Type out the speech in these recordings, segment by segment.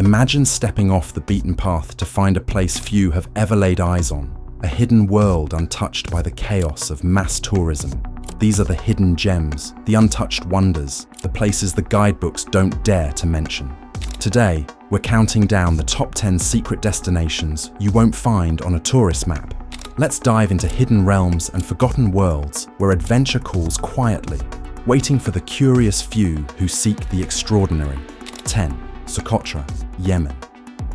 Imagine stepping off the beaten path to find a place few have ever laid eyes on, a hidden world untouched by the chaos of mass tourism. These are the hidden gems, the untouched wonders, the places the guidebooks don't dare to mention. Today, we're counting down the top 10 secret destinations you won't find on a tourist map. Let's dive into hidden realms and forgotten worlds where adventure calls quietly, waiting for the curious few who seek the extraordinary. 10. Socotra, Yemen.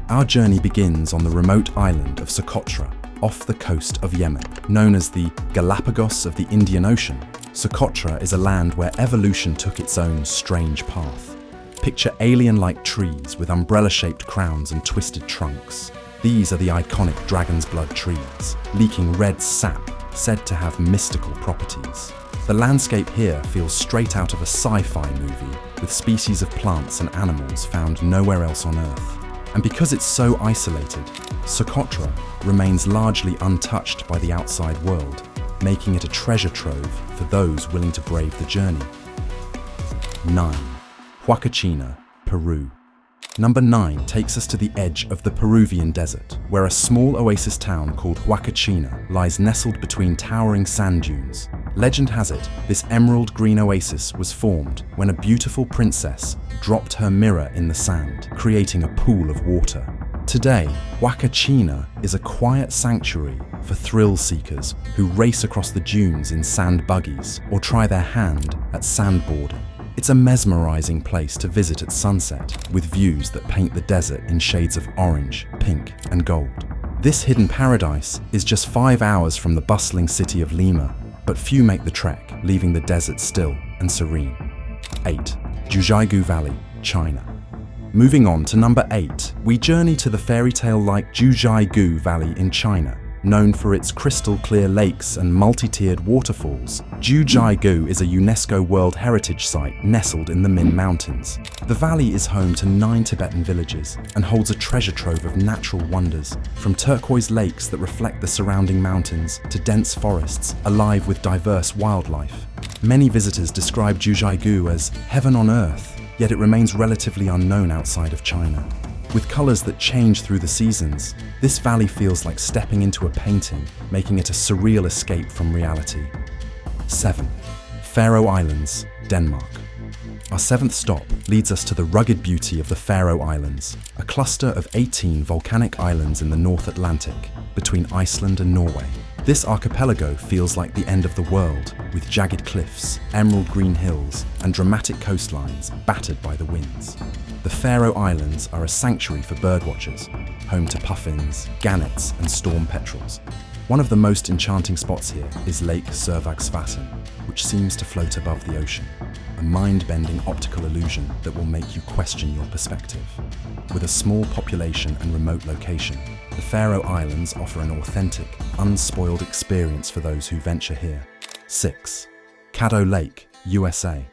Our journey begins on the remote island of Socotra, off the coast of Yemen. Known as the Galapagos of the Indian Ocean, Socotra is a land where evolution took its own strange path. Picture alien-like trees with umbrella-shaped crowns and twisted trunks. These are the iconic dragon's blood trees, leaking red sap said to have mystical properties. The landscape here feels straight out of a sci-fi movie, with species of plants and animals found nowhere else on Earth. And because it's so isolated, Socotra remains largely untouched by the outside world, making it a treasure trove for those willing to brave the journey. 9. Huacachina, Peru. Number 9 takes us to the edge of the Peruvian desert, where a small oasis town called Huacachina lies nestled between towering sand dunes. Legend has it, this emerald green oasis was formed when a beautiful princess dropped her mirror in the sand, creating a pool of water. Today, Huacachina is a quiet sanctuary for thrill seekers who race across the dunes in sand buggies or try their hand at sandboarding. It's a mesmerizing place to visit at sunset, with views that paint the desert in shades of orange, pink, and gold. This hidden paradise is just 5 hours from the bustling city of Lima, but few make the trek, leaving the desert still and serene. 8. Jiuzhaigou Valley, China. Moving on to number 8, we journey to the fairy tale-like Jiuzhaigou Valley in China. Known for its crystal-clear lakes and multi-tiered waterfalls, Jiuzhaigou is a UNESCO World Heritage Site nestled in the Min Mountains. The valley is home to 9 Tibetan villages and holds a treasure trove of natural wonders, from turquoise lakes that reflect the surrounding mountains to dense forests alive with diverse wildlife. Many visitors describe Jiuzhaigou as heaven on earth, yet it remains relatively unknown outside of China. With colors that change through the seasons, this valley feels like stepping into a painting, making it a surreal escape from reality. 7. Faroe Islands, Denmark. Our 7th stop leads us to the rugged beauty of the Faroe Islands, a cluster of 18 volcanic islands in the North Atlantic, between Iceland and Norway. This archipelago feels like the end of the world, with jagged cliffs, emerald green hills, and dramatic coastlines battered by the winds. The Faroe Islands are a sanctuary for birdwatchers, home to puffins, gannets, and storm petrels. One of the most enchanting spots here is Lake Sørvágsvatn, which seems to float above the ocean, a mind-bending optical illusion that will make you question your perspective. With a small population and remote location, the Faroe Islands offer an authentic, unspoiled experience for those who venture here. 6. Caddo Lake, USA.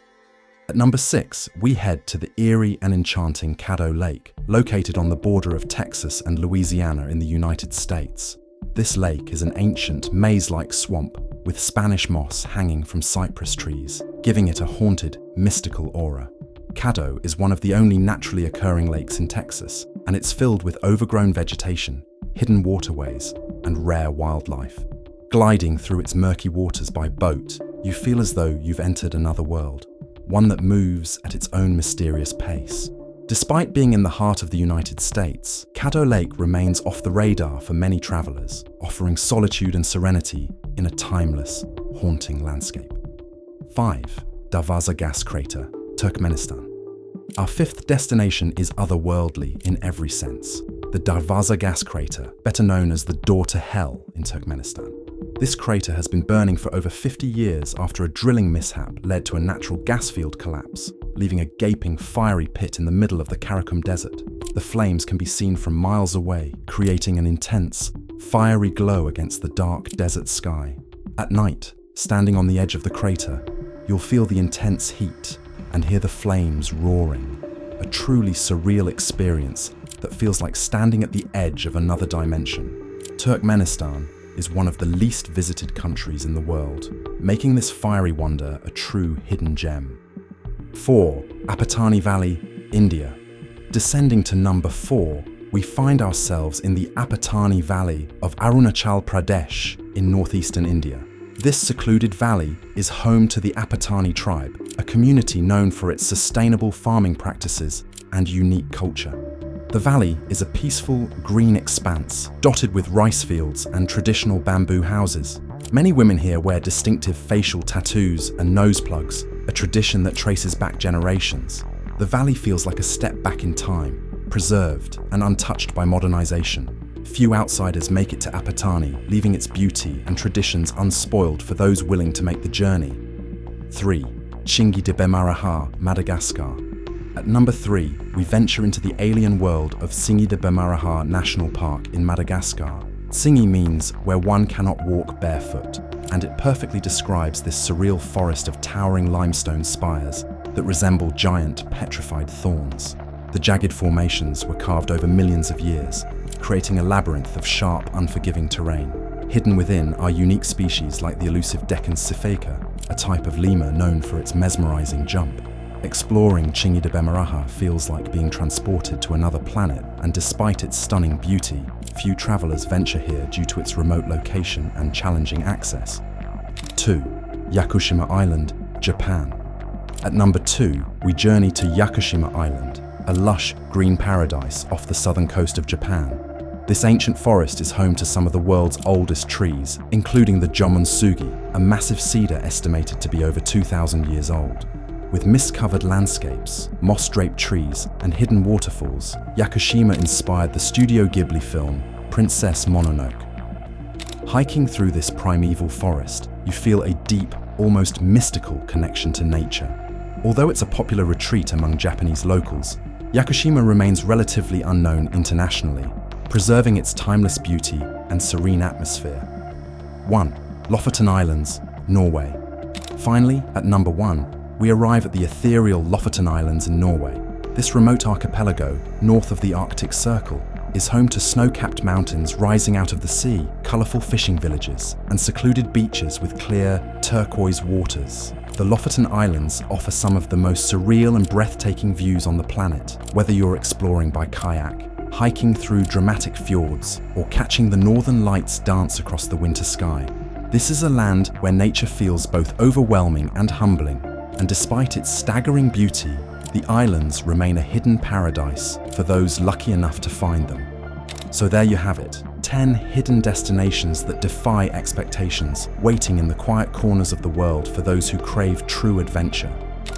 At number 6, we head to the eerie and enchanting Caddo Lake, located on the border of Texas and Louisiana in the United States. This lake is an ancient, maze-like swamp with Spanish moss hanging from cypress trees, giving it a haunted, mystical aura. Caddo is one of the only naturally occurring lakes in Texas, and it's filled with overgrown vegetation, hidden waterways, and rare wildlife. Gliding through its murky waters by boat, you feel as though you've entered another world, one that moves at its own mysterious pace. Despite being in the heart of the United States, Caddo Lake remains off the radar for many travelers, offering solitude and serenity in a timeless, haunting landscape. 5. Darvaza Gas Crater, Turkmenistan. Our 5th destination is otherworldly in every sense. The Darvaza Gas Crater, better known as the Door to Hell in Turkmenistan. This crater has been burning for over 50 years after a drilling mishap led to a natural gas field collapse, leaving a gaping fiery pit in the middle of the Karakum Desert. The flames can be seen from miles away, creating an intense, fiery glow against the dark desert sky. At night, standing on the edge of the crater, you'll feel the intense heat and hear the flames roaring, a truly surreal experience that feels like standing at the edge of another dimension. Turkmenistan is one of the least visited countries in the world, making this fiery wonder a true hidden gem. 4. Apatani Valley, India. Descending to number 4, we find ourselves in the Apatani Valley of Arunachal Pradesh in northeastern India. This secluded valley is home to the Apatani tribe, a community known for its sustainable farming practices and unique culture. The valley is a peaceful, green expanse, dotted with rice fields and traditional bamboo houses. Many women here wear distinctive facial tattoos and nose plugs, a tradition that traces back generations. The valley feels like a step back in time, preserved and untouched by modernization. Few outsiders make it to Apatani, leaving its beauty and traditions unspoiled for those willing to make the journey. 3. Tsingy de Bemaraha, Madagascar. At number 3, we venture into the alien world of Tsingy de Bemaraha National Park in Madagascar. Tsingy means where one cannot walk barefoot, and it perfectly describes this surreal forest of towering limestone spires that resemble giant petrified thorns. The jagged formations were carved over millions of years, creating a labyrinth of sharp, unforgiving terrain. Hidden within are unique species like the elusive Deccan sifeka, a type of lemur known for its mesmerizing jump. Exploring Tsingy de Bemaraha feels like being transported to another planet, and despite its stunning beauty, few travelers venture here due to its remote location and challenging access. 2. Yakushima Island, Japan. At number 2, we journey to Yakushima Island, a lush green paradise off the southern coast of Japan. This ancient forest is home to some of the world's oldest trees, including the Jomonsugi, a massive cedar estimated to be over 2,000 years old. With mist-covered landscapes, moss-draped trees, and hidden waterfalls, Yakushima inspired the Studio Ghibli film Princess Mononoke. Hiking through this primeval forest, you feel a deep, almost mystical connection to nature. Although it's a popular retreat among Japanese locals, Yakushima remains relatively unknown internationally, preserving its timeless beauty and serene atmosphere. 1. Lofoten Islands, Norway. Finally, at number 1, we arrive at the ethereal Lofoten Islands in Norway. This remote archipelago, north of the Arctic Circle, is home to snow-capped mountains rising out of the sea, colourful fishing villages, and secluded beaches with clear, turquoise waters. The Lofoten Islands offer some of the most surreal and breathtaking views on the planet, whether you're exploring by kayak, hiking through dramatic fjords, or catching the northern lights dance across the winter sky. This is a land where nature feels both overwhelming and humbling, and despite its staggering beauty, the islands remain a hidden paradise for those lucky enough to find them. So there you have it, 10 hidden destinations that defy expectations, waiting in the quiet corners of the world for those who crave true adventure.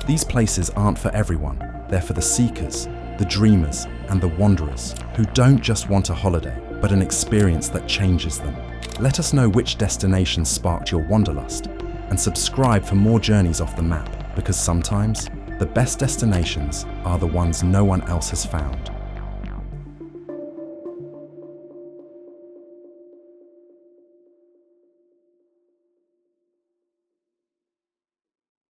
These places aren't for everyone, they're for the seekers, the dreamers, and the wanderers who don't just want a holiday, but an experience that changes them. Let us know which destination sparked your wanderlust, and subscribe for more journeys off the map, because sometimes the best destinations are the ones no one else has found.